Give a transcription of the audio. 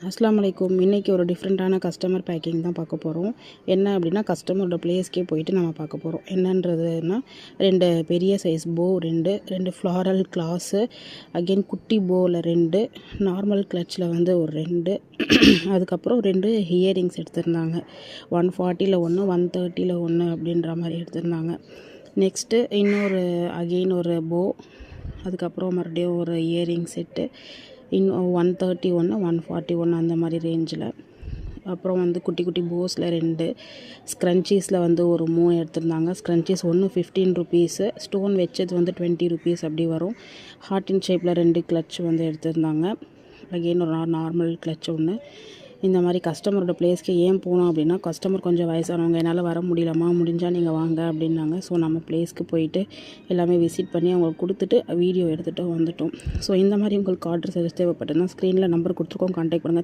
அஸ்ஸலாமு அலைக்கும். இன்றைக்கி ஒரு டிஃப்ரெண்ட்டான கஸ்டமர் பேக்கிங் தான் பார்க்க போகிறோம். என்ன அப்படின்னா கஸ்டமரோட ப்ளேஸ்க்கே போயிட்டு நம்ம பார்க்க போகிறோம். என்னன்றதுன்னா 2 பெரிய சைஸ் போ, 2 ஃப்ளாரல் கிளாஸு, அகெயின் குட்டி போவில் 2, நார்மல் கிளச்சில் வந்து ஒரு 2, அதுக்கப்புறம் 2 இயரிங்ஸ் எடுத்திருந்தாங்க. 140ல் 1, 130ல் 1 அப்படின்ற மாதிரி எடுத்திருந்தாங்க. நெக்ஸ்ட்டு அகெயின் ஒரு போ, அதுக்கப்புறம் மறுபடியும் ஒரு இயரிங் செட்டு, இன்னும் 131, 141 அந்த மாதிரி ரேஞ்சில். அப்புறம் வந்து குட்டி குட்டி போஸில் 2, ஸ்க்ரன்ச்சீஸில் வந்து ஒரு 3 எடுத்திருந்தாங்க. ஸ்க்ரன்ச்சீஸ் ஒன்று 15 ருபீஸு, ஸ்டோன் வச்சது வந்து 20 ருபீஸ் அப்படி வரும். ஹார்ட் இன் ஷேப்பில் 2 கிளச் வந்து எடுத்திருந்தாங்க. அகெயின் ஒரு நார்மல் கிளச் ஒன்று. இந்த மாதிரி கஸ்டமரோட ப்ளேஸ்க்கு ஏன் போனோம் அப்படின்னா, கஸ்டமர் கொஞ்சம் வயசானவங்க, என்னால் வர முடியலம்மா, முடிஞ்சால் நீங்கள் வாங்க அப்படின்னாங்க. ஸோ நம்ம ப்ளேஸ்க்கு போயிட்டு எல்லாமே விசிட் பண்ணி அவங்களுக்கு கொடுத்துட்டு வீடியோ எடுத்துகிட்டு வந்துட்டோம். ஸோ இந்த மாதிரி உங்களுக்கு ஆர்டர் சர்வீஸ் தேவைப்பட்டதுன்னா ஸ்க்ரீனில் நம்பர் கொடுத்துருக்கோம், கான்டாக்ட் பண்ணுங்கள்.